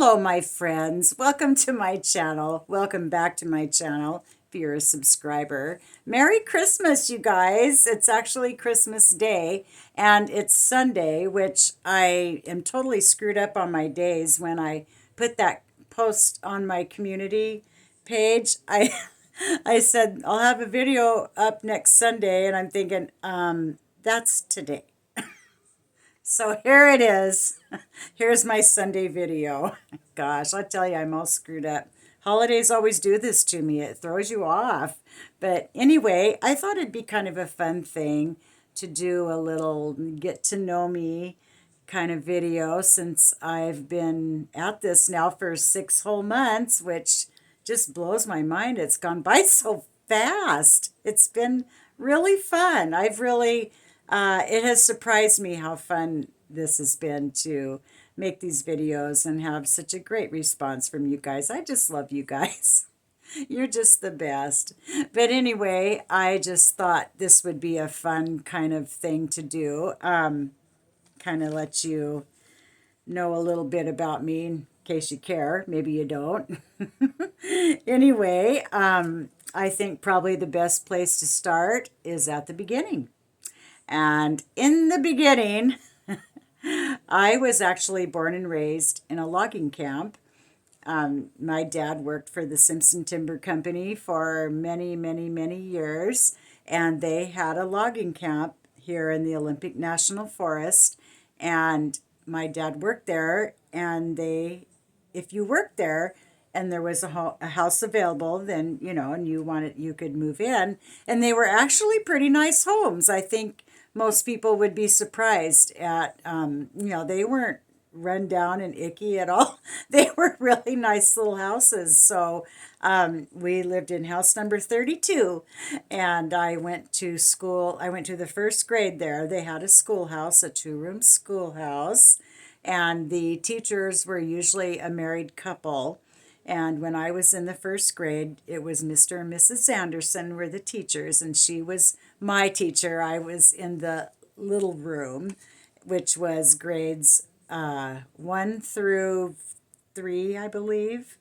Hello, my friends. Welcome to my channel. Welcome back to my channel if you're a subscriber. Merry Christmas, you guys. It's actually Christmas Day and it's Sunday, which I am totally screwed up on my days when I put that post on my community page. I said I'll have a video up next Sunday and I'm thinking, that's today. So here it is. Here's my Sunday video. Gosh, I tell you, I'm all screwed up. Holidays always do this to me. It throws you off. But anyway, I thought it'd be kind of a fun thing to do a little get to know me kind of video since I've been at this now for 6 whole months, which just blows my mind. It's gone by so fast. It's been really fun. It has surprised me how fun this has been to make these videos and have such a great response from you guys. I just love you guys. You're just the best. But anyway, I just thought this would be a fun kind of thing to do. Kind of let you know a little bit about me in case you care. Maybe you don't. Anyway, I think probably the best place to start is at the beginning. And in the beginning, I was actually born and raised in a logging camp. My dad worked for the Simpson Timber Company for many, many, many years, and they had a logging camp here in the Olympic National Forest. And my dad worked there, and if you worked there, and there was a house available, then and you could move in, and they were actually pretty nice homes. I think most people would be surprised at, they weren't run down and icky at all. They were really nice little houses. So we lived in house number 32, and I went to school. I went to the first grade there. They had a schoolhouse, a two-room schoolhouse, and the teachers were usually a married couple. And when I was in the first grade, it was Mr. and Mrs. Anderson were the teachers, and she was my teacher. I was in the little room, which was grades 1 through 3, I believe.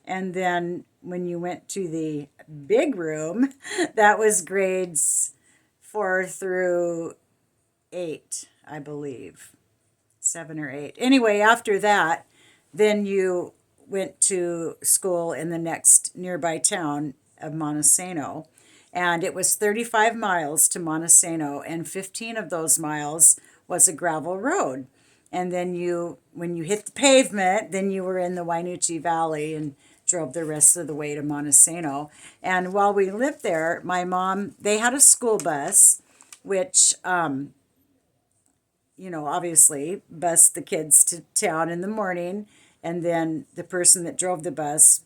And then when you went to the big room, that was grades 4 through 8, I believe. 7 or 8. Anyway, after that, then you went to school in the next nearby town of Montesano. And it was 35 miles to Montesano, and 15 of those miles was a gravel road. And then when you hit the pavement, then you were in the Wainuchi Valley and drove the rest of the way to Montesano. And while we lived there, my mom, they had a school bus, which obviously bused the kids to town in the morning. And then the person that drove the bus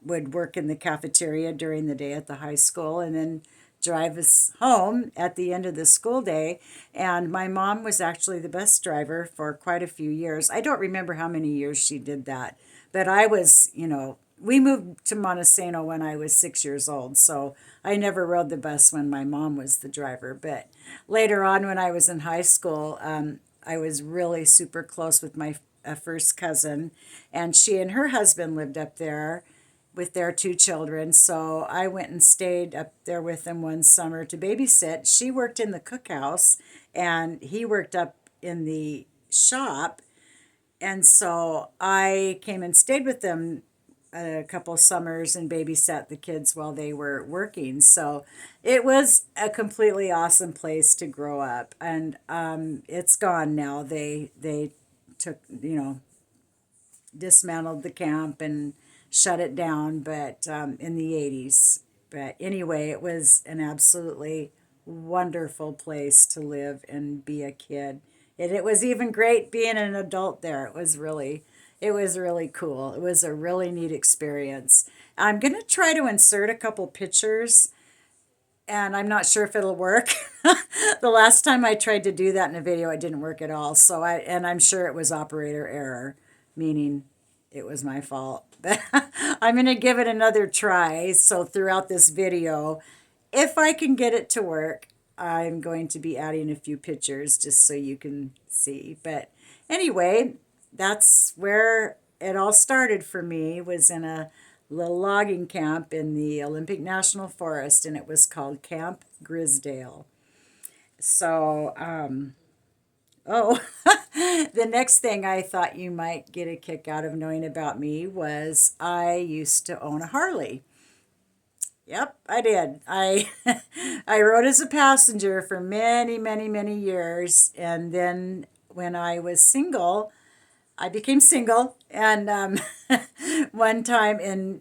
would work in the cafeteria during the day at the high school and then drive us home at the end of the school day. And my mom was actually the bus driver for quite a few years. I don't remember how many years she did that, but we moved to Montesano when I was 6 years old. So I never rode the bus when my mom was the driver. But later on, when I was in high school, I was really super close with my first cousin, and she and her husband lived up there with their 2 children. So I went and stayed up there with them one summer to babysit. She worked in the cookhouse, and he worked up in the shop. And so I came and stayed with them a couple of summers and babysat the kids while they were working. So it was a completely awesome place to grow up, and it's gone now. They took, dismantled the camp and shut it down, but in the 80s. But anyway, it was an absolutely wonderful place to live and be a kid. And it was even great being an adult there. It was really cool. It was a really neat experience. I'm going to try to insert a couple pictures, and I'm not sure if it'll work. The last time I tried to do that in a video, it didn't work at all. And I'm sure it was operator error, meaning it was my fault. But I'm going to give it another try. So throughout this video, if I can get it to work, I'm going to be adding a few pictures just so you can see. But anyway, that's where it all started for me was in a little logging camp in the Olympic National Forest, and it was called Camp Grisdale. So, oh, the next thing I thought you might get a kick out of knowing about me was I used to own a Harley. Yep, I did. I rode as a passenger for many, many, many years, and then when I was single, I became single, and one time in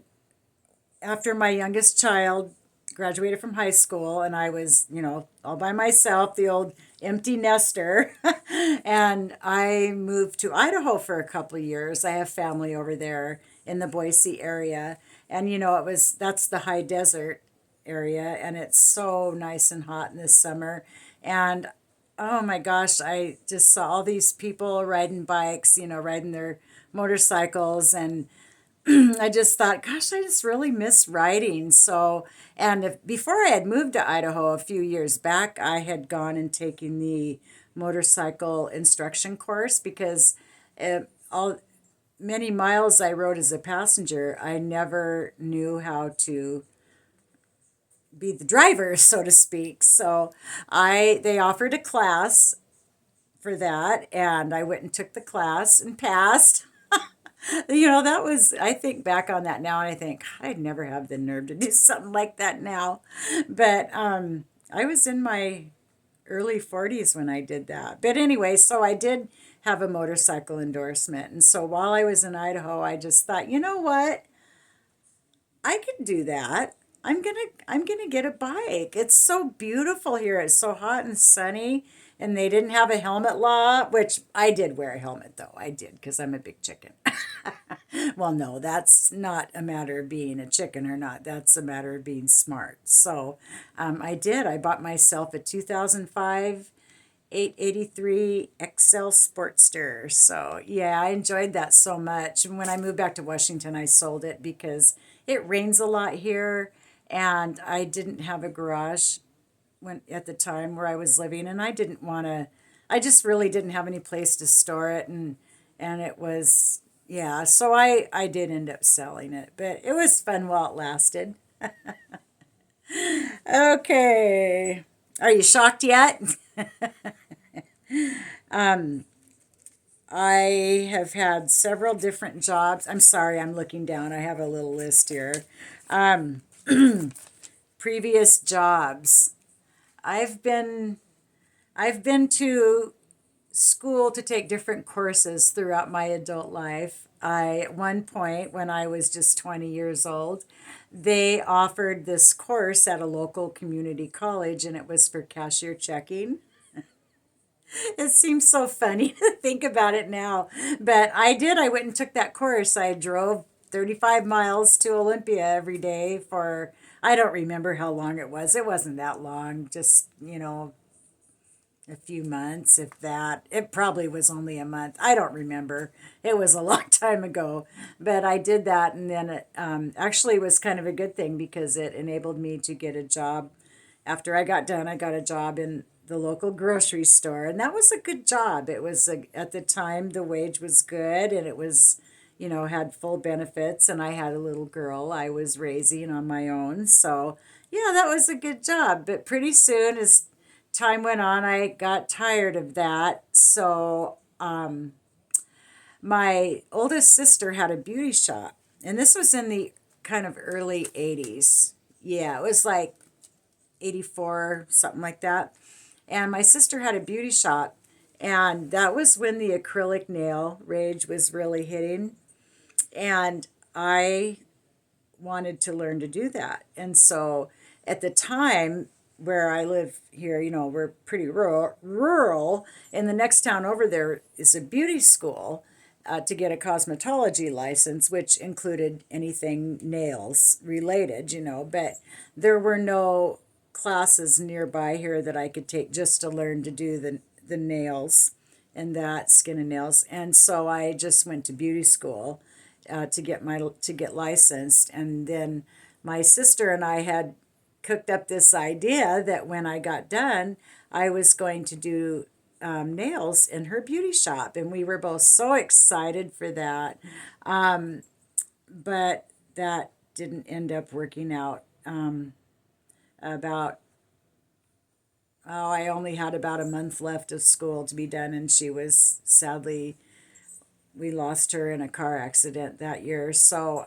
after my youngest child graduated from high school, and I was, all by myself, the old empty nester, and I moved to Idaho for a couple of years. I have family over there in the Boise area, and that's the high desert area, and it's so nice and hot in the summer. And oh my gosh, I just saw all these people riding bikes, riding their motorcycles, and I just thought, gosh, I just really miss riding. So, and before I had moved to Idaho a few years back, I had gone and taken the motorcycle instruction course because all many miles I rode as a passenger, I never knew how to be the driver, so to speak. So, they offered a class for that, and I went and took the class and passed. That was, I think back on that now and I think, I'd never have the nerve to do something like that now. But I was in my early 40s when I did that. But anyway, so I did have a motorcycle endorsement. And so while I was in Idaho, I just thought, you know what? I could do that. I'm gonna get a bike. It's so beautiful here. It's so hot and sunny, and they didn't have a helmet law, which I did wear a helmet though. I did because I'm a big chicken. Well, no, that's not a matter of being a chicken or not. That's a matter of being smart. So, I did. I bought myself a 2005 883 XL Sportster. So, yeah, I enjoyed that so much. And when I moved back to Washington, I sold it because it rains a lot here and I didn't have a garage when at the time where I was living, and I didn't want to, I just really didn't have any place to store it, and it was, yeah, so I did end up selling it, but it was fun while it lasted. Okay. Are you shocked yet? I have had several different jobs. I'm sorry, I'm looking down. I have a little list here. Um, Previous jobs. I've been I've been to school to take different courses throughout my adult life. At one point when I was just 20 years old, they offered this course at a local community college, and it was for cashier checking. It seems so funny to think about it now. But I did. I went and took that course. I drove 35 miles to Olympia every day for, I don't remember how long it was. It wasn't that long, just, a few months, if that. It probably was only a month. I don't remember. It was a long time ago. But I did that, and then it actually was kind of a good thing because it enabled me to get a job. After I got done, I got a job in the local grocery store, and that was a good job. It was at the time the wage was good, and it was, had full benefits, and I had a little girl I was raising on my own. So, yeah, that was a good job. But pretty soon, as time went on, I got tired of that. So, my oldest sister had a beauty shop, and this was in the kind of early 80s. Yeah, it was like 84, something like that. And my sister had a beauty shop, and that was when the acrylic nail rage was really hitting. And I wanted to learn to do that. And so at the time where I live here, we're pretty rural. And the next town over there is a beauty school to get a cosmetology license, which included anything nails related, but there were no classes nearby here that I could take just to learn to do the nails and that skin and nails. And so I just went to beauty school to get licensed. And then my sister and I had cooked up this idea that when I got done, I was going to do nails in her beauty shop, and we were both so excited for that. Um, but that didn't end up working out. About I only had about a month left of school to be done, and she was sadly, we lost her in a car accident that year. So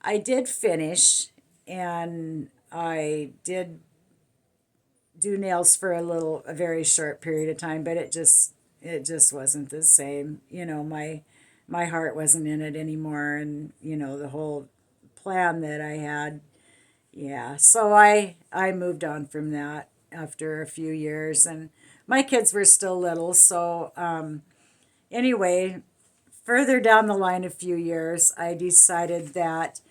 I did finish, and I did do nails for a very short period of time, but it just wasn't the same. My heart wasn't in it anymore, and the whole plan that I had. Yeah, so I moved on from that after a few years, and my kids were still little. So anyway, further down the line, a few years, I decided that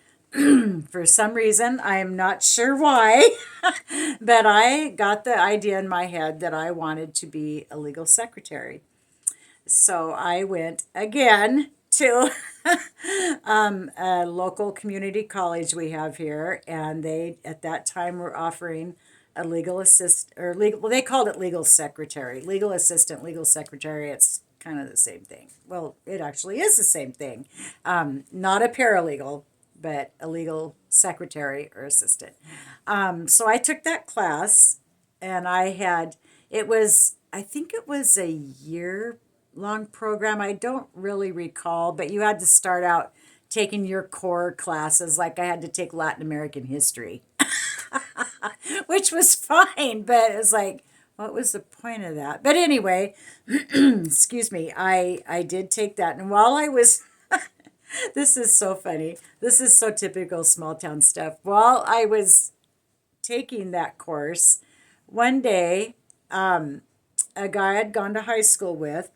for some reason, I am not sure why, but I got the idea in my head that I wanted to be a legal secretary. So I went again to a local community college we have here, and they at that time were offering a legal assist or legal. Well, they called it legal secretary, legal assistant, legal secretary. It's kind of the same thing. Well, it actually is the same thing. Not a paralegal, but a legal secretary or assistant. So I took that class, and it was, I think it was a year long program. I don't really recall, but you had to start out taking your core classes. Like I had to take Latin American history, which was fine, but it was like, what was the point of that? But anyway, excuse me, I did take that. And while I was, this is so funny. This is so typical small town stuff. While I was taking that course, one day, a guy I'd gone to high school with,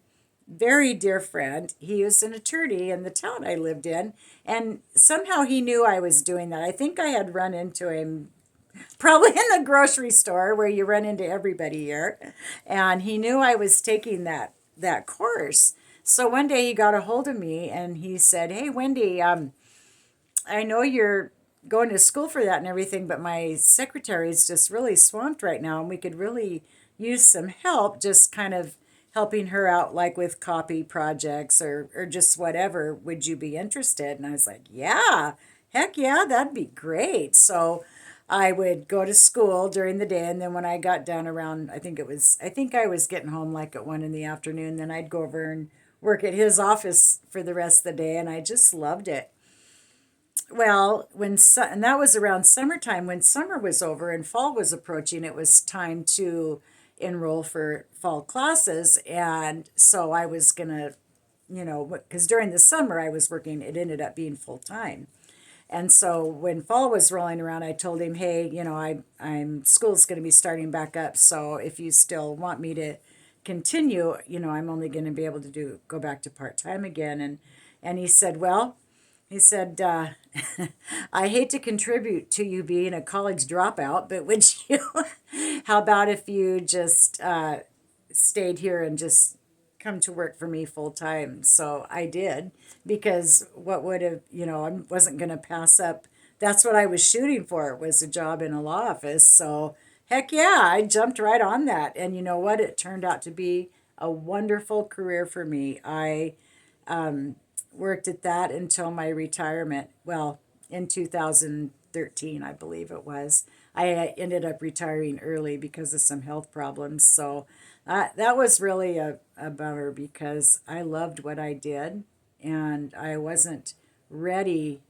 very dear friend, he was an attorney in the town I lived in, and somehow he knew I was doing that. I think I had run into him probably in the grocery store where you run into everybody here, and he knew I was taking that course. So one day he got a hold of me and he said, "Hey, Wendy, I know you're going to school for that and everything, but my secretary is just really swamped right now, and we could really use some help, just kind of helping her out, like with copy projects or just whatever. Would you be interested?" And I was like, "Yeah, heck yeah, that'd be great." So I would go to school during the day, and then when I got done around, I think I was getting home like at 1 in the afternoon, then I'd go over and work at his office for the rest of the day, and I just loved it. Well, and that was around summertime. When summer was over and fall was approaching, it was time to enroll for fall classes. And so I was gonna, because during the summer I was working, it ended up being full time. And so when fall was rolling around, I told him, "Hey, I'm school's going to be starting back up. So if you still want me to continue, I'm only going to be able to go back to part time again." And he said, "Well," he said, "I hate to contribute to you being a college dropout, but would you, how about if you just stayed here and just come to work for me full time?" So I did, because what would have, I wasn't going to pass up. That's what I was shooting for, was a job in a law office. So heck yeah, I jumped right on that. And you know what? It turned out to be a wonderful career for me. I worked at that until my retirement. Well, in 2013, I believe it was. I ended up retiring early because of some health problems. So that was really a bummer, because I loved what I did, and I wasn't ready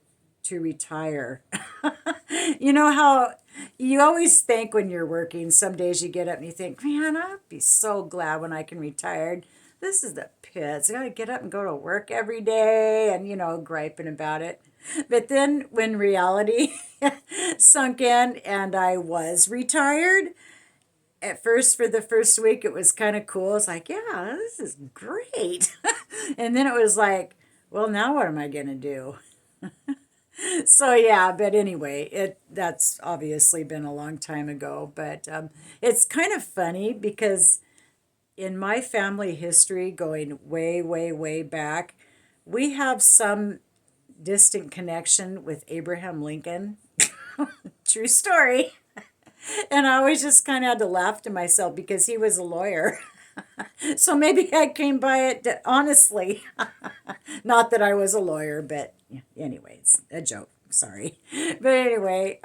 to retire. You know how you always think when you're working, some days you get up and you think, "Man, I'd be so glad when I can retire. This is the pits. I got to get up and go to work every day," and, griping about it. But then when reality sunk in and I was retired, at first, for the first week, it was kind of cool. It's like, "Yeah, this is great." And then it was like, "Well, now what am I going to do?" So yeah, but anyway, that's obviously been a long time ago. But it's kind of funny, because in my family history, going way, way, way back, we have some distant connection with Abraham Lincoln. True story. And I always just kind of had to laugh to myself, because he was a lawyer. So maybe I came by it honestly. Not that I was a lawyer, but yeah, anyways, a joke. Sorry. But anyway,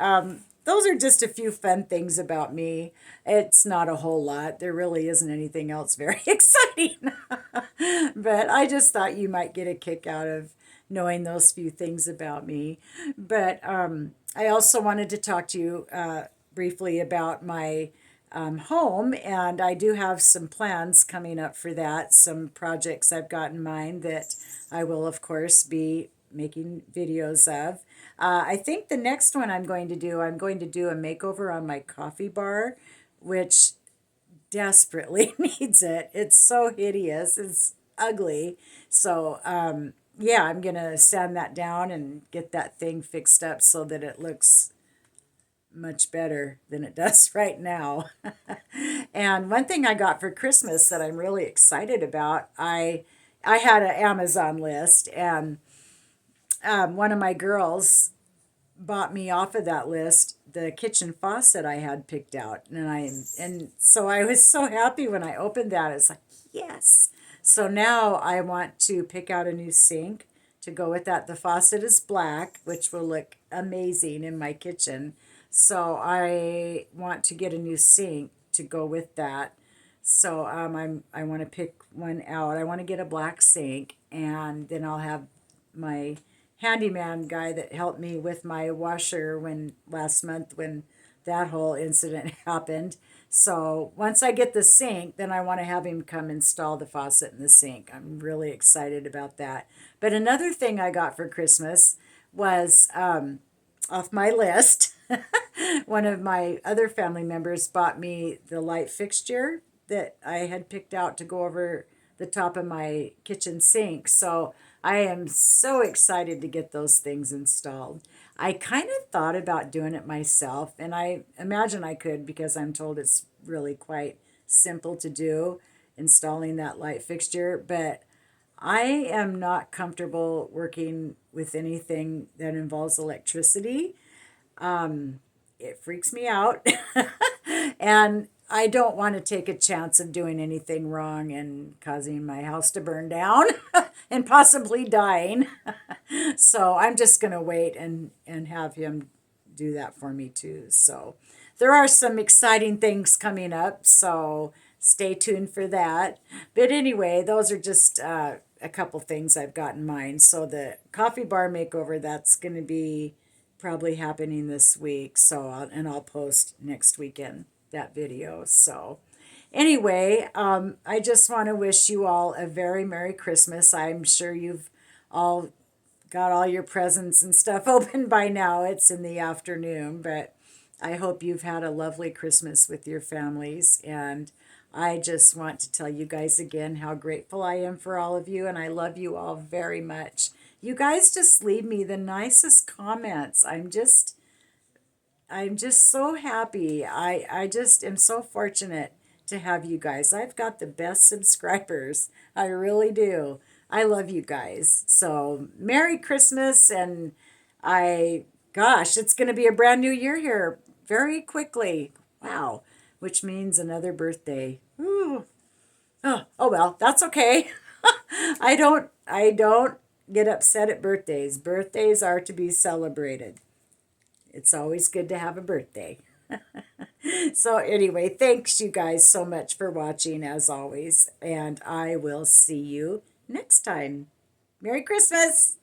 those are just a few fun things about me. It's not a whole lot. There really isn't anything else very exciting. But I just thought you might get a kick out of knowing those few things about me. But I also wanted to talk to you briefly about my home, and I do have some plans coming up for that, some projects I've got in mind that I will, of course, be making videos of. I think the next one I'm going to do a makeover on my coffee bar, which desperately needs it. It's so hideous. It's ugly. So, yeah, I'm going to sand that down and get that thing fixed up so that it looks much better than it does right now. And one thing I got for Christmas that I'm really excited about, I had an Amazon list, and one of my girls bought me off of that list the kitchen faucet I had picked out, and so I was so happy when I opened that. It's like, yes. So now I want to pick out a new sink to go with that. The faucet is black, which will look amazing in my kitchen. So I want to get a new sink to go with that. So I want to pick one out. I want to get a black sink, and then I'll have my handyman guy that helped me with my washer when last month when that whole incident happened. So once I get the sink, then I want to have him come install the faucet in the sink. I'm really excited about that. But another thing I got for Christmas was off my list. One of my other family members bought me the light fixture that I had picked out to go over the top of my kitchen sink. So I am so excited to get those things installed. I kind of thought about doing it myself, and I imagine I could because I'm told it's really quite simple to do, installing that light fixture, but I am not comfortable working with anything that involves electricity. It freaks me out. And I don't want to take a chance of doing anything wrong and causing my house to burn down and possibly dying. So I'm just going to wait and have him do that for me too. So there are some exciting things coming up. So stay tuned for that. But anyway, those are just a couple things I've got in mind. So the coffee bar makeover, that's going to be probably happening this week. So I'll post next weekend that video. So anyway, I just want to wish you all a very Merry Christmas. I'm sure you've all got all your presents and stuff open by now. It's in the afternoon, but I hope you've had a lovely Christmas with your families. And I just want to tell you guys again how grateful I am for all of you, and I love you all very much. You guys just leave me the nicest comments. I'm just so happy. I just am so fortunate to have you guys. I've got the best subscribers. I really do. I love you guys. So Merry Christmas, and gosh, it's going to be a brand new year here very quickly. Wow, which means another birthday. Ooh. Oh well, that's okay. I don't get upset at birthdays. Birthdays are to be celebrated. It's always good to have a birthday. So anyway, thanks you guys so much for watching as always, and I will see you next time. Merry Christmas!